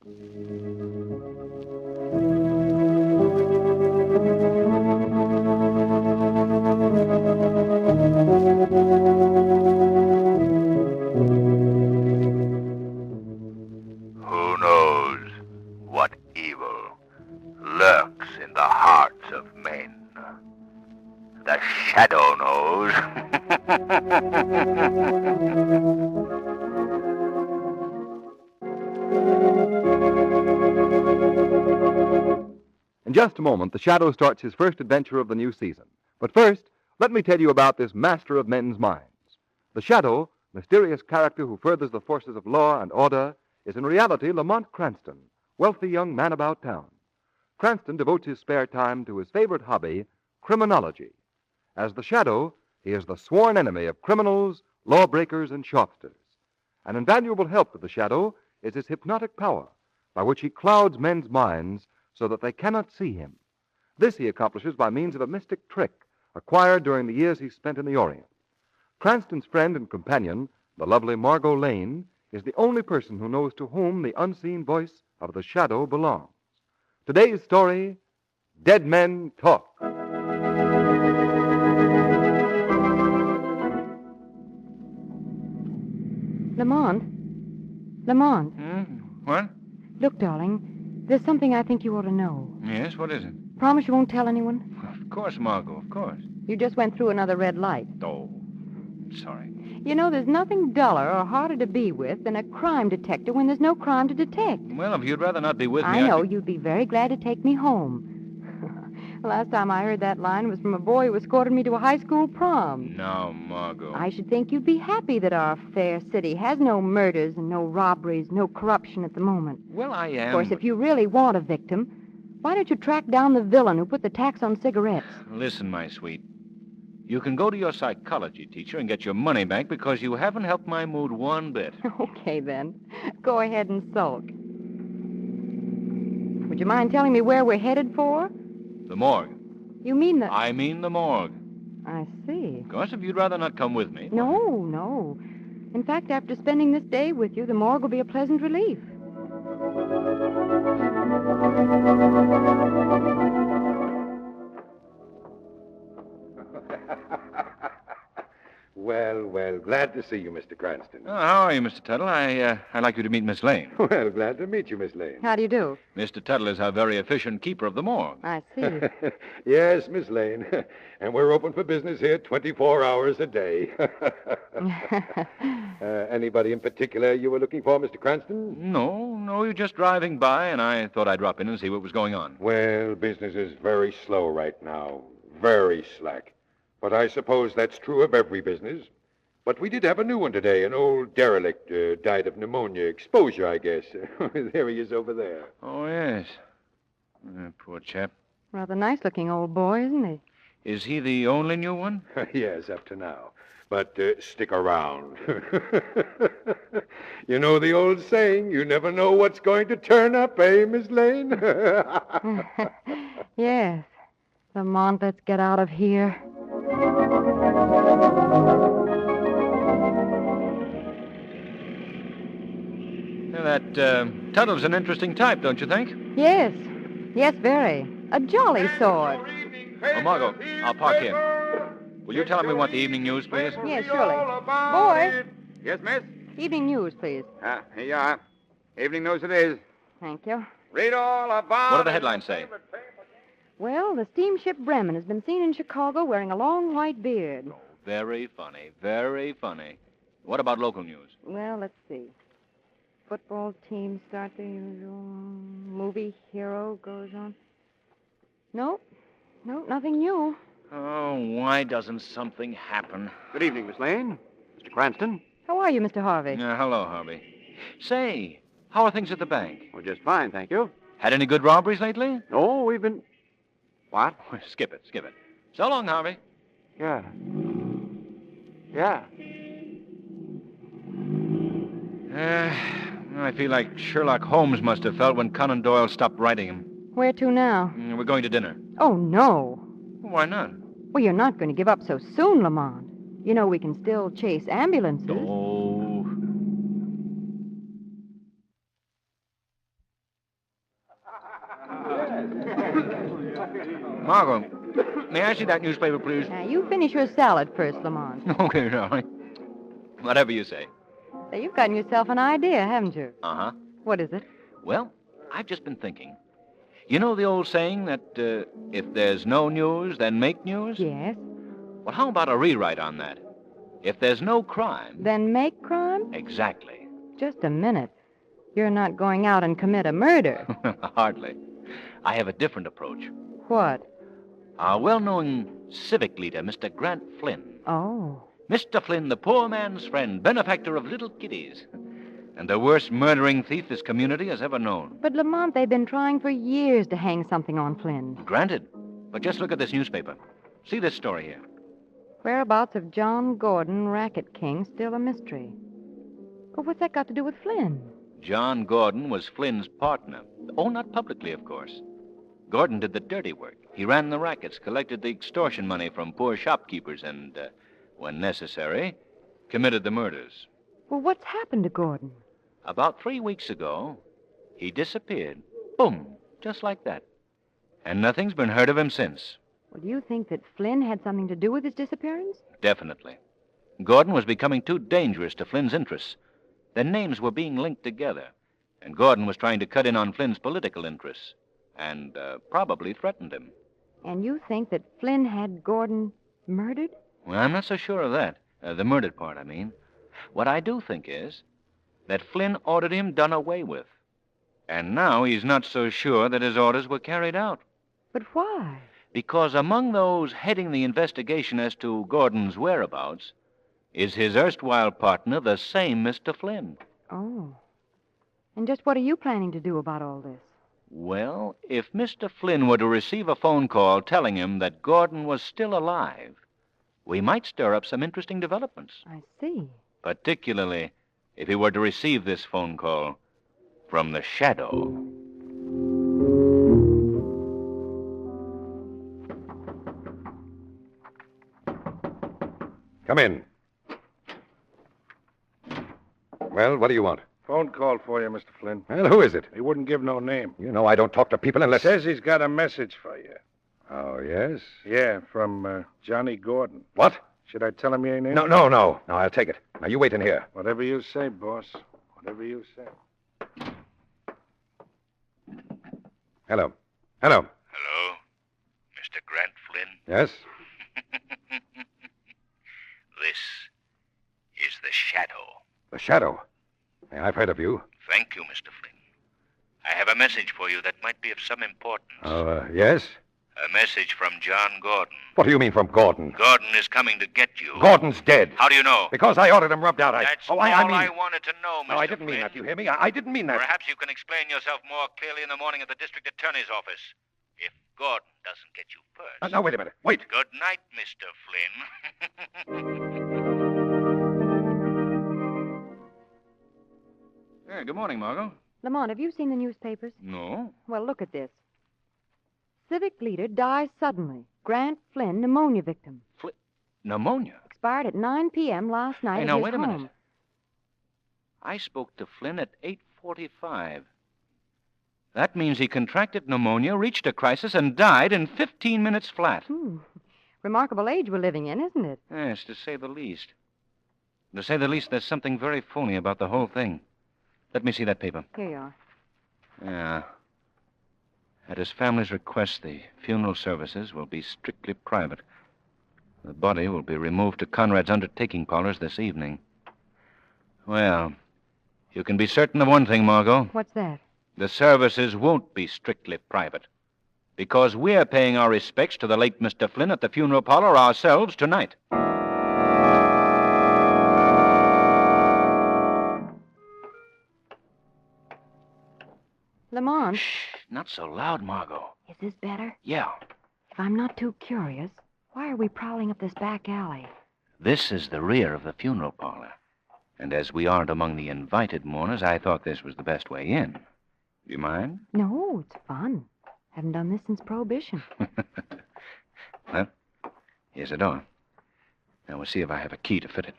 Who knows what evil lurks in the hearts of men? The Shadow knows. In just a moment, the Shadow starts his first adventure of the new season. But first, let me tell you about this master of men's minds. The Shadow, mysterious character who furthers the forces of law and order, is in reality Lamont Cranston, wealthy young man about town. Cranston devotes his spare time to his favorite hobby, criminology. As the Shadow, he is the sworn enemy of criminals, lawbreakers, and sharpsters. An invaluable help to the Shadow is his hypnotic power, by which he clouds men's minds so that they cannot see him. This he accomplishes by means of a mystic trick acquired during the years he spent in the Orient. Cranston's friend and companion, the lovely Margot Lane, is the only person who knows to whom the unseen voice of the Shadow belongs. Today's story, Dead Men Talk. Lamont? Lamont? What? Look, darling, there's something I think you ought to know. Yes, what is it? Promise you won't tell anyone? Of course, Margot, of course. You just went through another red light. Oh, sorry. You know, there's nothing duller or harder to be with than a crime detective when there's no crime to detect. Well, if you'd rather not be with me... I know. You'd be very glad to take me home. Last time I heard that line was from a boy who escorted me to a high school prom. No, Margot. I should think you'd be happy that our fair city has no murders and no robberies, no corruption at the moment. Well, I am. Of course, if you really want a victim, why don't you track down the villain who put the tax on cigarettes? Listen, my sweet. You can go to your psychology teacher and get your money back because you haven't helped my mood one bit. Okay, then. Go ahead and sulk. Would you mind telling me where we're headed for? The morgue. You mean the... I mean the morgue. I see. Of course, if you'd rather not come with me... No. In fact, after spending this day with you, the morgue will be a pleasant relief. Well, glad to see you, Mr. Cranston. Oh, how are you, Mr. Tuttle? I'd like you to meet Miss Lane. Well, glad to meet you, Miss Lane. How do you do? Mr. Tuttle is our very efficient keeper of the morgue. I see. Yes, Miss Lane. And we're open for business here 24 hours a day. Anybody in particular you were looking for, Mr. Cranston? No, you're just driving by, and I thought I'd drop in and see what was going on. Well, business is very slow right now. Very slack. But I suppose that's true of every business. But we did have a new one today. An old derelict died of pneumonia. Exposure, I guess. There he is over there. Oh, yes. Poor chap. Rather nice-looking old boy, isn't he? Is he the only new one? Yes, up to now. But stick around. You know the old saying, you never know what's going to turn up, eh, Miss Lane? Yes. Lamont, let's get out of here. That Tuttle's an interesting type, don't you think? Yes, very. A jolly sort. Oh, Margot, I'll park here. Will you tell him we want the evening news, please? Yes, surely. Boy, Yes, miss? evening news, please. Here you are. Evening news it is. Thank you. Read all about... What do the headlines say? Well, the steamship Bremen has been seen in Chicago wearing a long white beard. Very funny, very funny. What about local news? Well, let's see. Football team start the usual. Movie hero goes on. Nope, nothing new. Oh, why doesn't something happen? Good evening, Miss Lane. Mr. Cranston. How are you, Mr. Harvey? Hello, Harvey. Say, how are things at the bank? Well, just fine, thank you. Had any good robberies lately? Oh, we've been... What? Skip it. So long, Harvey. Yeah. I feel like Sherlock Holmes must have felt when Conan Doyle stopped writing him. Where to now? We're going to dinner. Oh, no. Why not? Well, you're not going to give up so soon, Lamont. You know we can still chase ambulances. Oh. Margot, may I see that newspaper, please? Now, you finish your salad first, Lamont. Okay, sorry. Whatever you say. Say, you've gotten yourself an idea, haven't you? Uh-huh. What is it? Well, I've just been thinking. You know the old saying that if there's no news, then make news? Yes. Well, how about a rewrite on that? If there's no crime... Then make crime? Exactly. Just a minute. You're not going out and commit a murder. Hardly. I have a different approach. What? Our well-known civic leader, Mr. Grant Flynn. Oh. Mr. Flynn, the poor man's friend, benefactor of little kiddies, and the worst murdering thief this community has ever known. But, Lamont, they've been trying for years to hang something on Flynn. Granted. But just look at this newspaper. See this story here. Whereabouts of John Gordon, racket king, still a mystery. But what's that got to do with Flynn? John Gordon was Flynn's partner. Oh, not publicly, of course. Gordon did the dirty work. He ran the rackets, collected the extortion money from poor shopkeepers, and, when necessary, committed the murders. Well, what's happened to Gordon? About 3 weeks ago, he disappeared. Boom, just like that. And nothing's been heard of him since. Well, do you think that Flynn had something to do with his disappearance? Definitely. Gordon was becoming too dangerous to Flynn's interests. Their names were being linked together, and Gordon was trying to cut in on Flynn's political interests, and probably threatened him. And you think that Flynn had Gordon murdered? Well, I'm not so sure of that. The murdered part, I mean. What I do think is that Flynn ordered him done away with. And now he's not so sure that his orders were carried out. But why? Because among those heading the investigation as to Gordon's whereabouts is his erstwhile partner, the same Mr. Flynn. Oh. And just what are you planning to do about all this? Well, if Mr. Flynn were to receive a phone call telling him that Gordon was still alive, we might stir up some interesting developments. I see. Particularly if he were to receive this phone call from the Shadow. Come in. Well, what do you want? Phone call for you, Mr. Flynn. Well, who is it? He wouldn't give no name. You know I don't talk to people unless... Says he's got a message for you. Oh, yes? Yeah, from Johnny Gordon. What? Should I tell him your name? No. No, I'll take it. Now, you wait in here. Whatever you say, boss. Whatever you say. Hello. Hello, Mr. Grant Flynn. Yes? This is the Shadow. The Shadow. Hey, I've heard of you. Thank you, Mr. Flynn. I have a message for you that might be of some importance. Yes? A message from John Gordon. What do you mean from Gordon? Gordon is coming to get you. Gordon's dead. How do you know? Because I ordered him rubbed out. That's I all mean... I wanted to know, Mr. No, I didn't mean Flynn. that. You hear me? I didn't mean that. Perhaps you can explain yourself more clearly in the morning at the district attorney's office. If Gordon doesn't get you first. Now, wait a minute. Wait. Good night, Mr. Flynn. Hey, good morning, Margot. Lamont, have you seen the newspapers? No. Well, look at this. Civic leader dies suddenly. Grant Flynn, pneumonia victim. Pneumonia? Expired at 9 p.m. last night Hey, at now, his wait a home. minute. I spoke to Flynn at 8:45. That means he contracted pneumonia, reached a crisis, and died in 15 minutes flat. Remarkable age we're living in, isn't it? Yes, to say the least. To say the least, there's something very phony about the whole thing. Let me see that paper. Here you are. Yeah. At his family's request, the funeral services will be strictly private. The body will be removed to Conrad's undertaking parlors this evening. Well, you can be certain of one thing, Margot. What's that? The services won't be strictly private. Because we're paying our respects to the late Mr. Flynn at the funeral parlor ourselves tonight. Lamont, Shh, not so loud, Margot. is this better? Yeah. If I'm not too curious, why are we prowling up this back alley? This is the rear of the funeral parlor. And as we aren't among the invited mourners, I thought this was the best way in. Do you mind? No, it's fun. Haven't done this since Prohibition. Well, here's the door. Now we'll see if I have a key to fit it.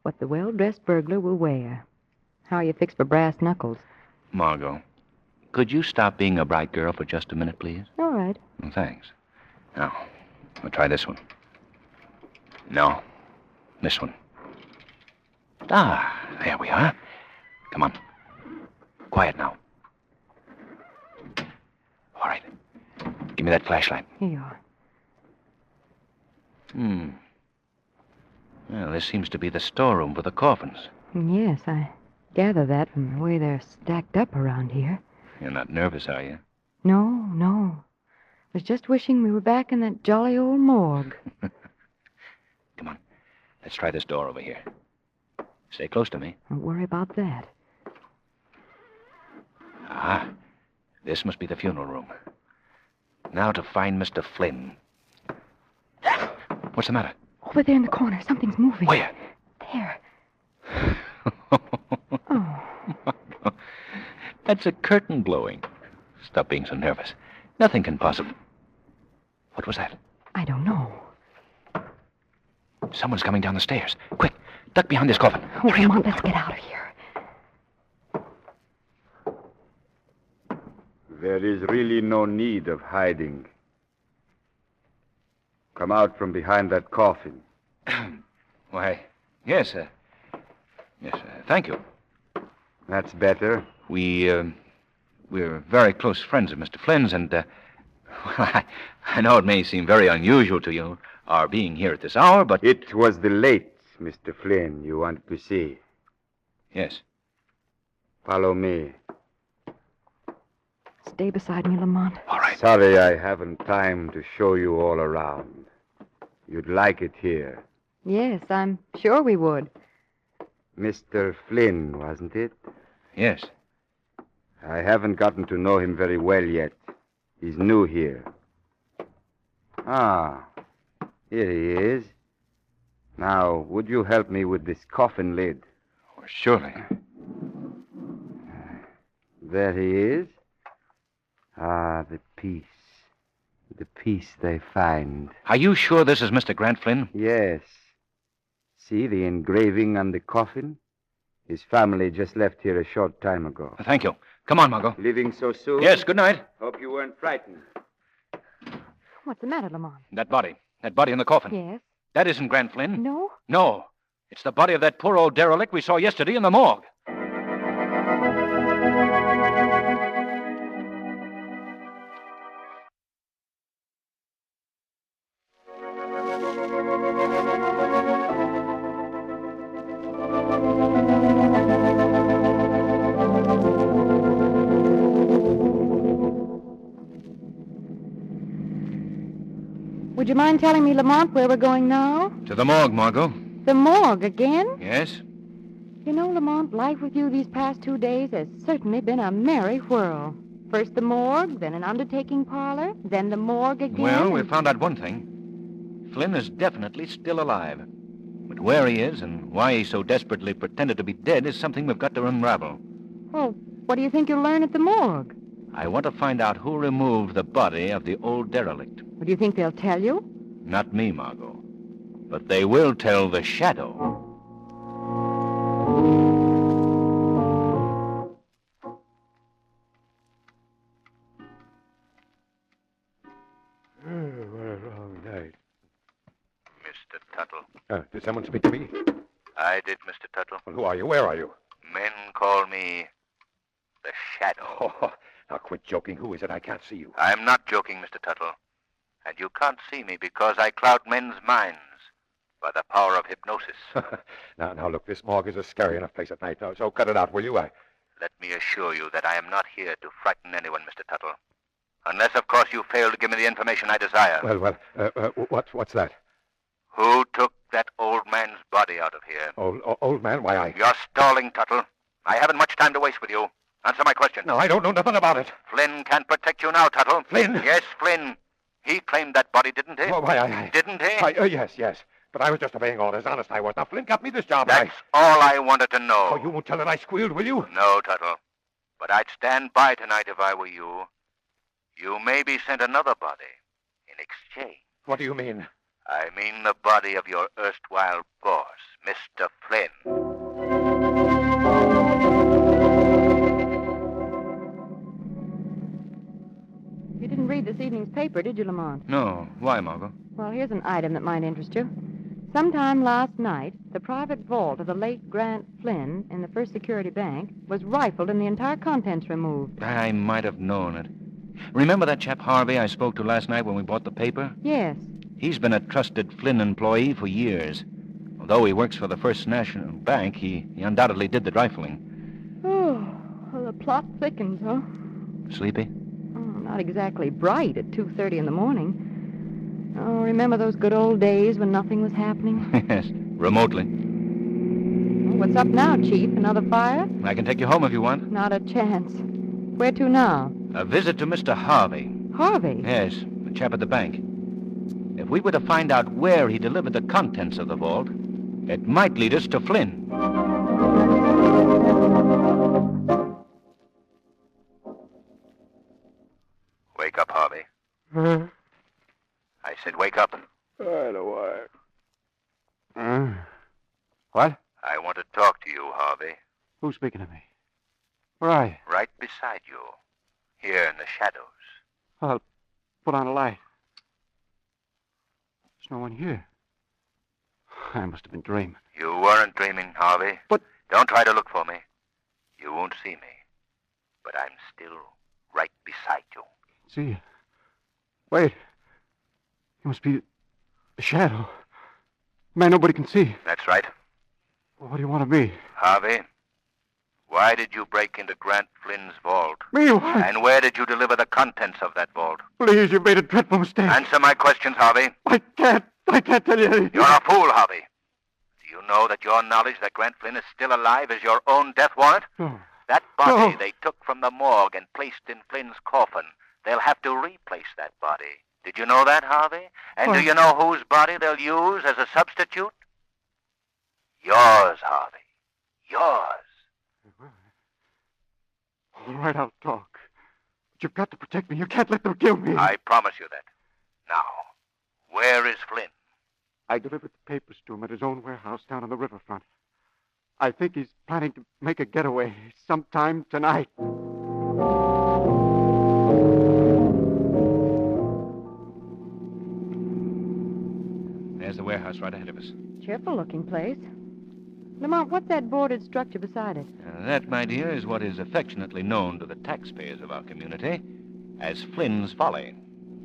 What the well-dressed burglar will wear. How are you fixed for brass knuckles? Margot, Could you stop being a bright girl for just a minute, please? All right. Well, thanks. Now, we'll try this one. No, this one. Ah, there we are. Come on. Quiet now. All right. Give me that flashlight. Here you are. Well, this seems to be the storeroom for the coffins. Yes, I gather that from the way they're stacked up around here. You're not nervous, are you? No, no. Was just wishing we were back in that jolly old morgue. Come on. Let's try this door over here. Stay close to me. Don't worry about that. Ah, this must be the funeral room. Now to find Mr. Flynn. What's the matter? Over there in the corner, something's moving. Where? There. Oh. That's a curtain blowing. Stop being so nervous. Nothing can possibly... What was that? I don't know. Someone's coming down the stairs. Quick, duck behind this coffin. Oh, come on, let's get out of here. There is really no need of hiding. Come out from behind that coffin. Why, yes, thank you. That's better. We're very close friends of Mr. Flynn's, and, well, I know it may seem very unusual to you, our being here at this hour, but... It was the late Mr. Flynn you wanted to see. Yes. Follow me. Stay beside me, Lamont. All right. Sorry I haven't time to show you all around. You'd like it here. Yes, I'm sure we would. Mr. Flynn, wasn't it? Yes. I haven't gotten to know him very well yet. He's new here. Ah, here he is. Now, would you help me with this coffin lid? Oh, surely. There he is. Ah, the piece. The piece they find. Are you sure this is Mr. Grant Flynn? Yes. See the engraving on the coffin? His family just left here a short time ago. Thank you. Come on, Margot. Leaving so soon? Yes, good night. Hope you weren't frightened. What's the matter, Lamont? That body in the coffin. Yes? That isn't Grant Flynn. No? No. It's the body of that poor old derelict we saw yesterday in the morgue. Would you mind telling me, Lamont, where we're going now? To the morgue, Margot. The morgue again? Yes? You know, Lamont, life with you these past 2 days has certainly been a merry whirl. First the morgue, then an undertaking parlor, then the morgue again. Well, we found out one thing. Flynn is definitely still alive. But where he is and why he so desperately pretended to be dead is something we've got to unravel. Well, what do you think you'll learn at the morgue? I want to find out who removed the body of the old derelict. What do you think they'll tell you? Not me, Margot. But they will tell the Shadow. What a long night. Mr. Tuttle. Did someone speak to me? I did, Mr. Tuttle. Well, who are you? Where are you? Men call me the Shadow. Oh, now quit joking. Who is it? I can't see you. I'm not joking, Mr. Tuttle. And you can't see me because I cloud men's minds by the power of hypnosis. Now, look, this morgue is a scary enough place at night. Now, so cut it out, will you? Let me assure you that I am not here to frighten anyone, Mr. Tuttle. Unless, of course, you fail to give me the information I desire. Well, what's that? Who took that old man's body out of here? Old man? Why, You're stalling, Tuttle. I haven't much time to waste with you. Answer my question. No, I don't know nothing about it. Flynn can't protect you now, Tuttle. Flynn? Yes, Flynn. He claimed that body, didn't he? Oh, why, Didn't he? Yes. But I was just obeying orders. Honest, I was. Now, Flynn got me this job. That's all I wanted to know. Oh, you won't tell that I squealed, will you? No, Tuttle. But I'd stand by tonight if I were you. You may be sent another body in exchange. What do you mean? I mean the body of your erstwhile boss, Mr. Flynn. paper, did you, Lamont? No. Why, Margot? Well, here's an item that might interest you. Sometime last night, the private vault of the late Grant Flynn in the First Security Bank was rifled and the entire contents removed. I might have known it. Remember that chap Harvey I spoke to last night when we bought the paper? Yes. He's been a trusted Flynn employee for years. Although he works for the First National Bank, he undoubtedly did the rifling. Oh, well, the plot thickens, huh? Sleepy? Oh, not exactly bright at 2:30 in the morning. Oh, remember those good old days when nothing was happening? Yes, remotely. Well, what's up now, Chief? Another fire? I can take you home if you want. Not a chance. Where to now? A visit to Mr. Harvey. Harvey? Yes, the chap at the bank. If we were to find out where he delivered the contents of the vault, it might lead us to Flynn. Wake up, Harvey. I said wake up. Right away. What? I want to talk to you, Harvey. Who's speaking to me? Where are you? Right beside you. Here in the shadows. I'll put on a light. There's no one here. I must have been dreaming. You weren't dreaming, Harvey. But- Don't try to look for me. You won't see me. But I'm still right beside you. See you. Wait. You must be a shadow. Man nobody can see. That's right. What do you want of me? Harvey, why did you break into Grant Flynn's vault? Me? What? And where did you deliver the contents of that vault? Please, you've made a dreadful mistake. Answer my questions, Harvey. I can't tell you anything. You're a fool, Harvey. Do you know that your knowledge that Grant Flynn is still alive is your own death warrant? No. That body No. they took from the morgue and placed in Flynn's coffin, they'll have to replace that body. Did you know that, Harvey? And do What? you know whose body they'll use as a substitute? Yours, Harvey. Yours. All right, I'll talk. But you've got to protect me. You can't let them kill me. I promise you that. Now, where is Flynn? I delivered the papers to him at his own warehouse down on the riverfront. I think he's planning to make a getaway sometime tonight. There's the warehouse right ahead of us. Cheerful-looking place. Lamont, what's that boarded structure beside it? That, my dear, is what is affectionately known to the taxpayers of our community as Flynn's Folly.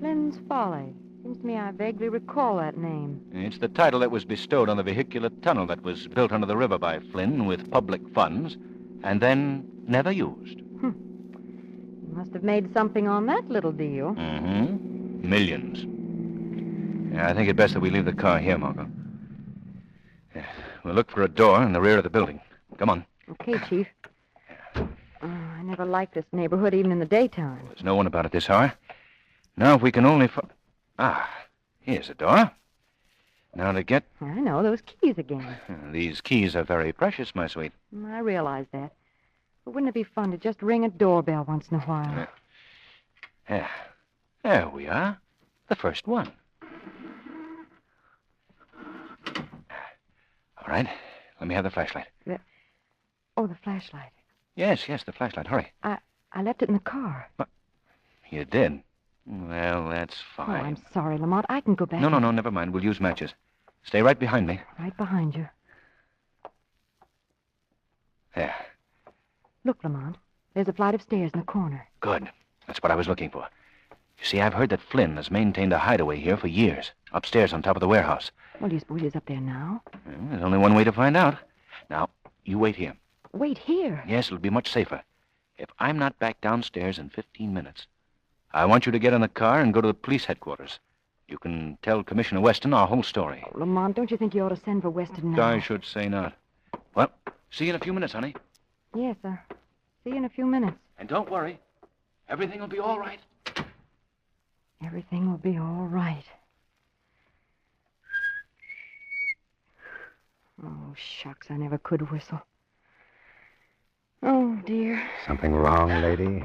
Flynn's Folly. Seems to me I vaguely recall that name. It's the title that was bestowed on the vehicular tunnel that was built under the river by Flynn with public funds and then never used. You must have made something on that little deal. Mm-hmm. Millions. Yeah, I think it best that we leave the car here, Margot. Yeah, we'll look for a door in the rear of the building. Come on. Okay, Chief. I never liked this neighborhood, even in the daytime. There's no one about at this hour. Now, if we can only... here's a door. Now to get... I know, those keys again. These keys are very precious, my sweet. I realize that. But wouldn't it be fun to just ring a doorbell once in a while? Yeah. There we are. The first one. All right. Let me have the flashlight. Oh, the flashlight. Yes, the flashlight. Hurry. I left it in the car. You did? Well, that's Oh, fine. I'm sorry, Lamont. I can go back. No, never mind. We'll use matches. Stay right behind me. Right behind you. There. Look, Lamont. There's a flight of stairs in the corner. Good. That's what I was looking for. You see, I've heard that Flynn has maintained a hideaway here for years, upstairs on top of the warehouse. Well, do you suppose he's up there now? Well, there's only one way to find out. Now, you wait here. Wait here. Yes, it'll be much safer. If I'm not back downstairs in 15 minutes, I want you to get in the car and go to the police headquarters. You can tell Commissioner Weston our whole story. Oh, Lamont, don't you think you ought to send for Weston now? I should say not. Well, see you in a few minutes, honey. Yes, sir. See you in a few minutes. And don't worry. Everything will be all right. Everything will be all right. Oh, shucks, I never could whistle. Oh, dear. Something wrong, lady?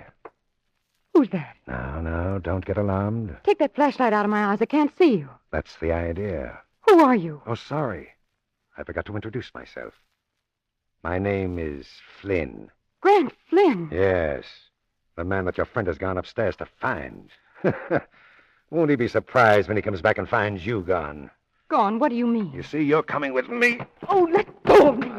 Who's that? No, don't get alarmed. Take that flashlight out of my eyes. I can't see you. That's the idea. Who are you? Oh, sorry. I forgot to introduce myself. My name is Flynn. Grant Flynn. Yes, the man that your friend has gone upstairs to find. Won't he be surprised when he comes back and finds you gone? Gone? What do you mean? You see, you're coming with me. Oh, let go of me.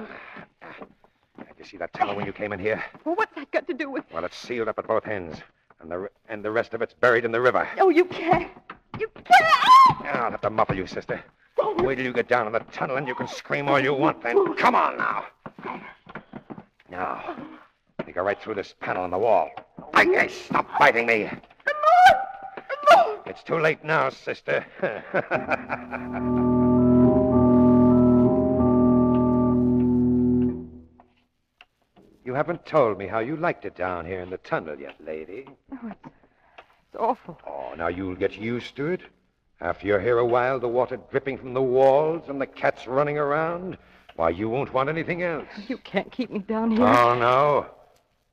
Did you see that tunnel when you came in here? Well, what's that got to do with... Well, it's sealed up at both ends, and the rest of it's buried in the river. Oh, you can't. You can't. I'll have to muffle you, sister. Wait till you get down in the tunnel and you can scream all you want then. Come on now. Now, you go right through this panel on the wall. Hey, stop biting me. It's too late now, sister. You haven't told me how you liked it down here in the tunnel yet, lady. Oh, it's awful. Oh, now you'll get used to it. After you're here a while, the water dripping from the walls and the cats running around, why, you won't want anything else. You can't keep me down here. Oh, no.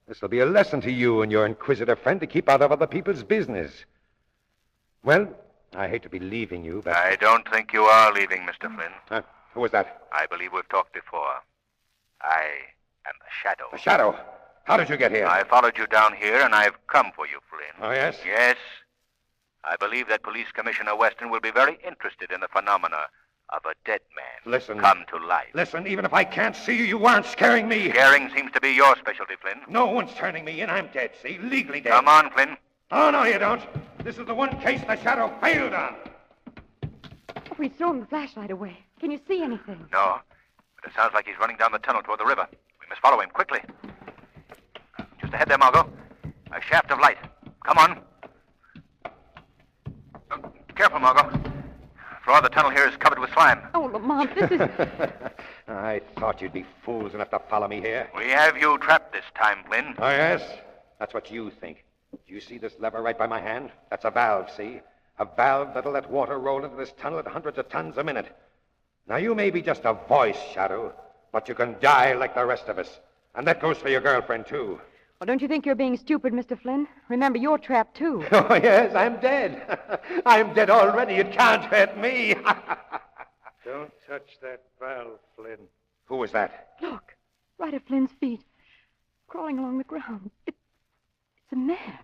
This will be a lesson to you and your inquisitive friend to keep out of other people's business. Well, I hate to be leaving you, but... I don't think you are leaving, Mr. Flynn. Who was that? I believe we've talked before. I am the Shadow. The Shadow? How did you get here? I followed you down here, and I've come for you, Flynn. Oh, yes? Yes. I believe that Police Commissioner Weston will be very interested in the phenomena of a dead man Listen. come to life. Listen, even if I can't see you, you aren't scaring me. Scaring seems to be your specialty, Flynn. No one's turning me in. I'm dead, see? Legally dead. Come on, Flynn. Oh, no, you don't. This is the one case the Shadow failed on. Oh, he's thrown the flashlight away. Can you see anything? No, but it sounds like he's running down the tunnel toward the river. We must follow him quickly. Just ahead there, Margot. A shaft of light. Come on. Careful, Margot. The floor of the tunnel here is covered with slime. Oh, Lamont, this is... I thought you'd be fools enough to follow me here. We have you trapped this time, Flynn. Oh, yes? That's what you think. Do you see this lever right by my hand? That's a valve, see? A valve that'll let water roll into this tunnel at hundreds of tons a minute. Now, you may be just a voice, Shadow, but you can die like the rest of us. And that goes for your girlfriend, too. Well, don't you think you're being stupid, Mr. Flynn? Remember, you're trapped, too. Oh, yes, I'm dead. I'm dead already. It can't hurt me. Don't touch that valve, Flynn. Who was that? Look, right at Flynn's feet, crawling along the ground. It's a man.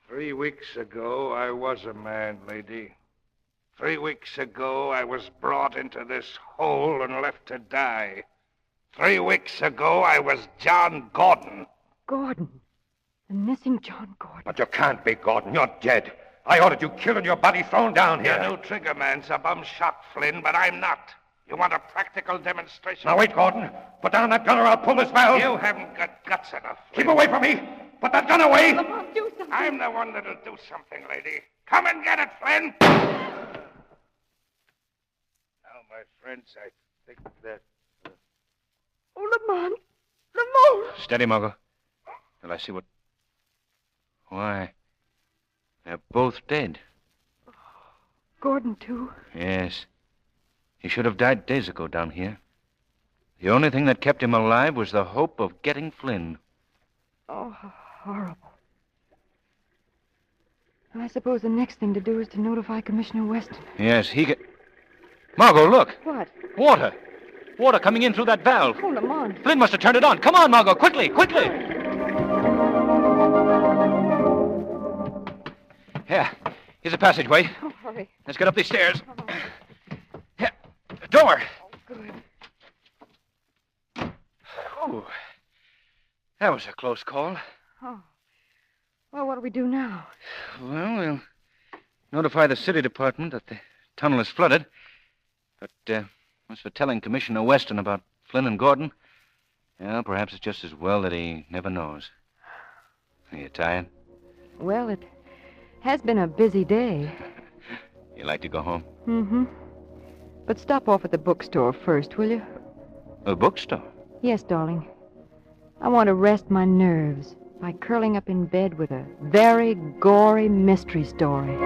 3 weeks ago, I was a man, lady. 3 weeks ago, I was brought into this hole and left to die. 3 weeks ago, I was John Gordon. Gordon. The missing John Gordon. But you can't be Gordon. You're dead. I ordered you killed and your body thrown down here. Your new trigger man's a bum shot, Flynn, but I'm not. You want a practical demonstration? Now, wait, Gordon. Put down that gun or I'll pull this valve. You haven't got guts enough, Flynn. Keep away from me. Put that gun away. Lamont, do something. I'm the one that'll do something, lady. Come and get it, Flynn. Now, my friends, I think that... Oh, Lamont. Lamont. Steady, Margot. Till I see what... Why, they're both dead. Gordon, too. Yes. He should have died days ago down here. The only thing that kept him alive was the hope of getting Flynn. Oh, how horrible. I suppose the next thing to do is to notify Commissioner Weston. Yes, he can... Margot, look! What? Water! Water coming in through that valve. Oh, Lamont. Flynn must have turned it on. Come on, Margot, quickly, quickly! Here, here's a passageway. Oh, hurry. Let's get up these stairs. Here, door. Oh, good. Oh, that was a close call. Oh. Well, what do we do now? Well, we'll notify the city department that the tunnel is flooded. But as for telling Commissioner Weston about Flynn and Gordon, well, perhaps it's just as well that he never knows. Are you tired? Well, it has been a busy day. You like to go home? Mm-hmm. But stop off at the bookstore first, will you? A bookstore? Yes, darling. I want to rest my nerves by curling up in bed with a very gory mystery story.